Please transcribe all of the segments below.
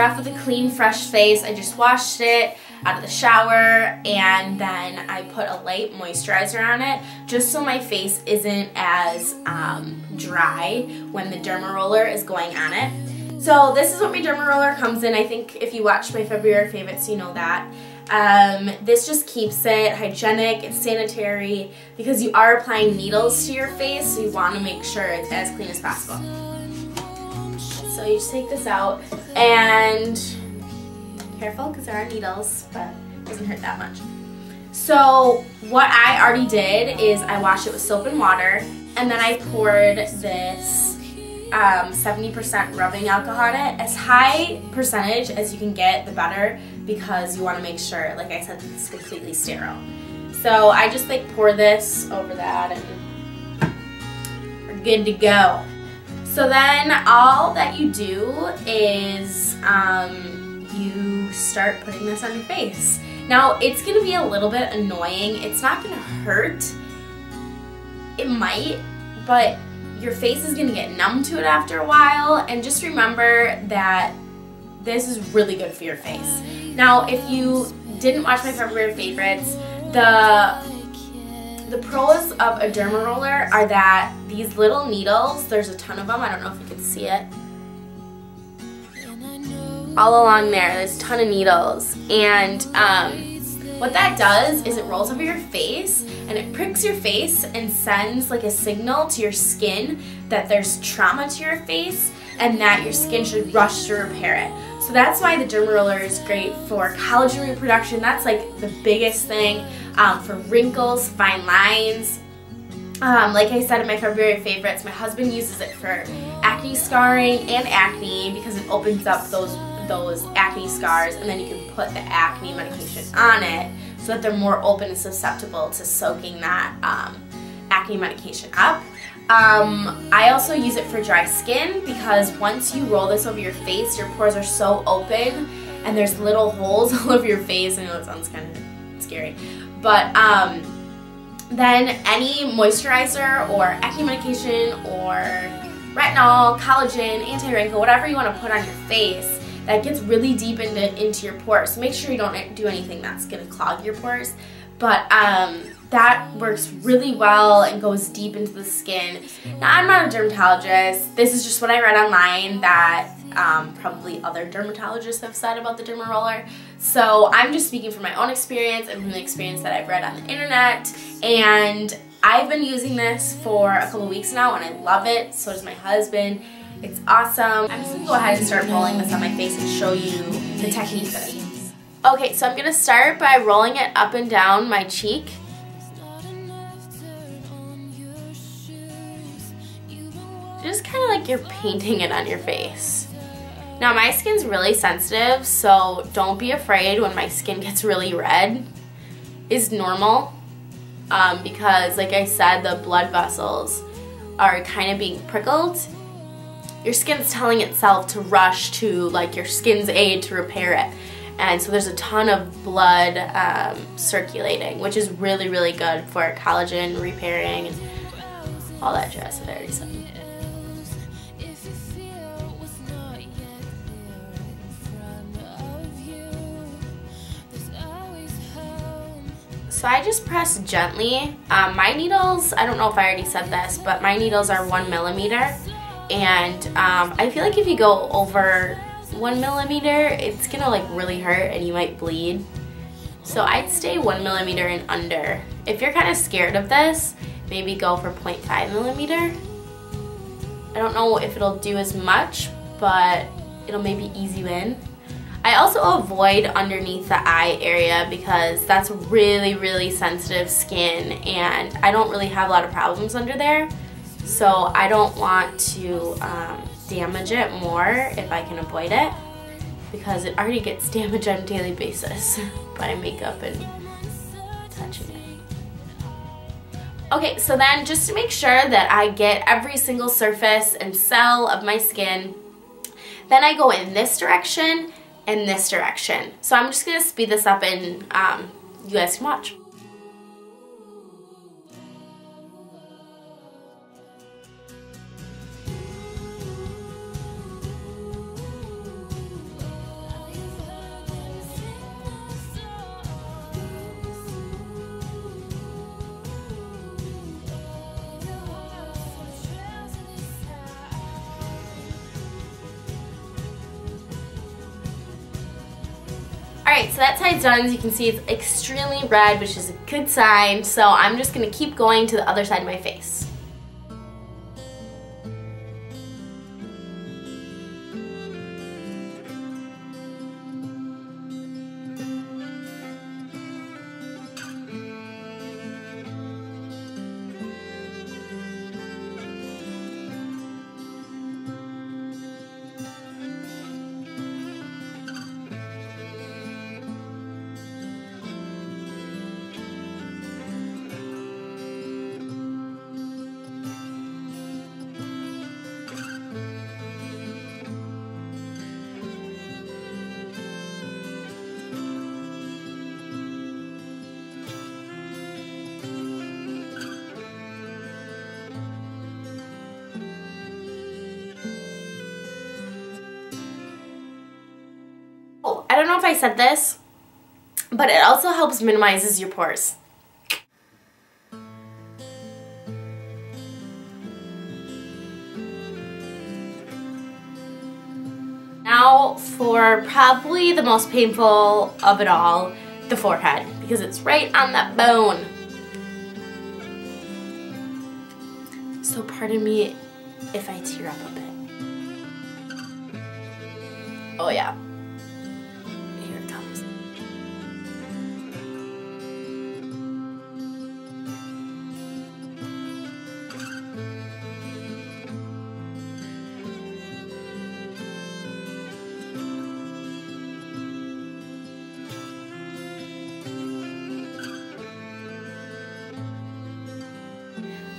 off with a clean, fresh face. I just washed it out of the shower, and then I put a light moisturizer on it just so my face isn't as dry when the DermaRoller is going on it. So this is what my DermaRoller comes in. I think if you watched my February favorites, you know that. This just keeps it hygienic and sanitary because you are applying needles to your face, so you want to make sure it's as clean as possible. So you just take this out, and careful because there are needles, but it doesn't hurt that much. So what I already did is I washed it with soap and water, and then I poured this 70% rubbing alcohol in it. As high percentage as you can get, the better, because you want to make sure, like I said, it's completely sterile. So I just like pour this over that, and we're good to go. So then all that you do is you start putting this on your face. Now it's going to be a little bit annoying. It's not going to hurt. It might, but your face is going to get numb to it after a while. And just remember that this is really good for your face. Now if you didn't watch my February favorites, the pros of a DermaRoller are that these little needles, there's a ton of them, I don't know if you can see it, all along there's a ton of needles, and what that does is it rolls over your face and it pricks your face and sends like a signal to your skin that there's trauma to your face and that your skin should rush to repair it. So that's why the DermaRoller is great for collagen reproduction. That's like the biggest thing. For wrinkles, fine lines. Like I said in my February favorites, my husband uses it for acne scarring and acne because it opens up those acne scars, and then you can put the acne medication on it so that they're more open and susceptible to soaking that acne medication up. I also use it for dry skin because once you roll this over your face, your pores are so open and there's little holes all over your face. I know it sounds kind of scary. But then any moisturizer or acne medication or retinol, collagen, anti-wrinkle, whatever you want to put on your face, that gets really deep into your pores. So make sure you don't do anything that's going to clog your pores. But that works really well and goes deep into the skin. Now, I'm not a dermatologist. This is just what I read online that probably other dermatologists have said about the DermaRoller. So I'm just speaking from my own experience and from the experience that I've read on the internet. And I've been using this for a couple weeks now and I love it. So does my husband. It's awesome. I'm just going to go ahead and start rolling this on my face and show you the technique that I use. Okay, so I'm going to start by rolling it up and down my cheek. Just kind of like you're painting it on your face. Now my skin's really sensitive, so don't be afraid when my skin gets really red. It's normal because, like I said, the blood vessels are kind of being prickled. Your skin's telling itself to rush to like your skin's aid to repair it. And so there's a ton of blood circulating, which is really, really good for collagen repairing and all that jazz that I already said. So I just press gently. My needles, I don't know if I already said this, but my needles are 1 millimeter. And I feel like if you go over 1 millimeter, it's gonna like really hurt and you might bleed. So I'd stay 1 millimeter and under. If you're kind of scared of this, maybe go for 0.5 millimeter. I don't know if it'll do as much, but it'll maybe ease you in. I also avoid underneath the eye area because that's really, really sensitive skin and I don't really have a lot of problems under there. So I don't want to damage it more if I can avoid it because it already gets damaged on a daily basis by makeup and touching it. Okay, so then just to make sure that I get every single surface and cell of my skin, then I go in this direction and this direction. So I'm just gonna speed this up and you guys can watch. Alright, so that side's done. As you can see, it's extremely red, which is a good sign. So I'm just going to keep going to the other side of my face. Oh, I don't know if I said this, but it also helps minimizes your pores. Now for probably the most painful of it all, the forehead, because it's right on that bone. So pardon me if I tear up a bit. Oh yeah. Here it comes.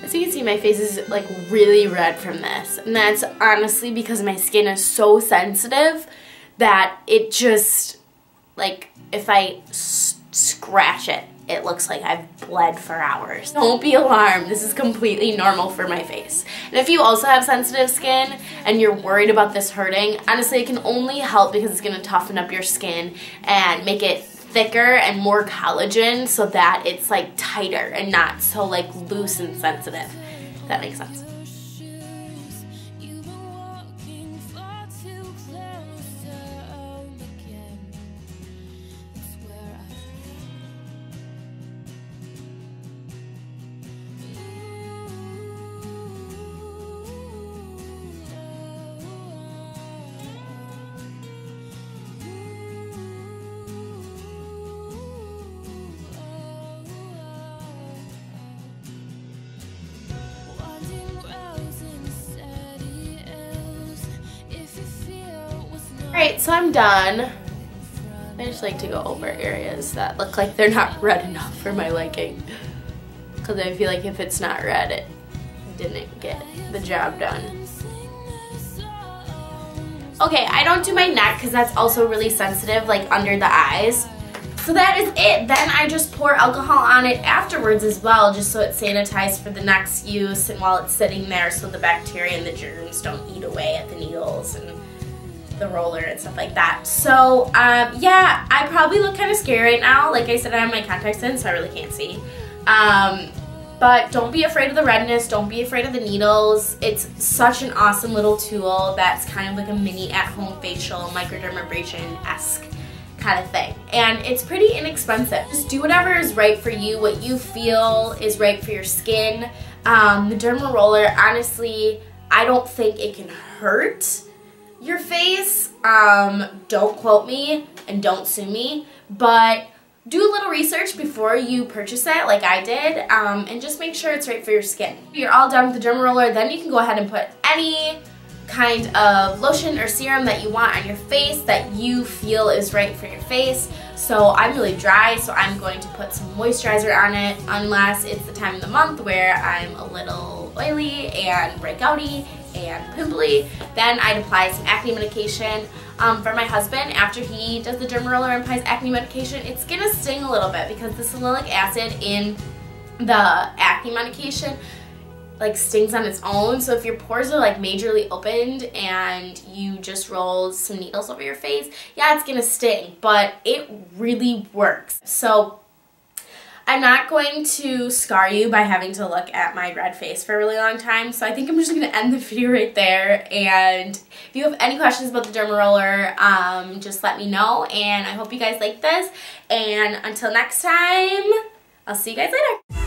As you can see, my face is like really red from this, and that's honestly because my skin is so sensitive that it just, like, if I scratch it, it looks like I've bled for hours. Don't be alarmed, this is completely normal for my face. And if you also have sensitive skin and you're worried about this hurting, honestly it can only help because it's going to toughen up your skin and make it thicker and more collagen so that it's like tighter and not so like loose and sensitive. If that makes sense. Alright, so I'm done. I just like to go over areas that look like they're not red enough for my liking. Because I feel like if it's not red, it didn't get the job done. Okay, I don't do my neck because that's also really sensitive, like under the eyes. So that is it. Then I just pour alcohol on it afterwards as well, just so it's sanitized for the next use and while it's sitting there so the bacteria and the germs don't eat away at the needles and the roller and stuff like that. So yeah, I probably look kind of scary right now. Like I said, I have my contacts in, so I really can't see. But don't be afraid of the redness. Don't be afraid of the needles. It's such an awesome little tool that's kind of like a mini at-home facial microdermabrasion-esque kind of thing. And it's pretty inexpensive. Just do whatever is right for you, what you feel is right for your skin. The DermaRoller, honestly, I don't think it can hurt your face. Don't quote me and don't sue me, but do a little research before you purchase it like I did, and just make sure it's right for your skin. You're all done with the DermaRoller, then you can go ahead and put any kind of lotion or serum that you want on your face that you feel is right for your face. So I'm really dry, so I'm going to put some moisturizer on it, unless it's the time of the month where I'm a little oily and breakouty and pimply. Then I'd apply some acne medication. For my husband, after he does the DermaRoller and applies acne medication, it's gonna sting a little bit because the salicylic acid in the acne medication like stings on its own. So if your pores are like majorly opened and you just roll some needles over your face, yeah, it's gonna sting, but it really works. So I'm not going to scar you by having to look at my red face for a really long time, so I think I'm just going to end the video right there. And if you have any questions about the DermaRoller, just let me know, and I hope you guys like this. And until next time, I'll see you guys later.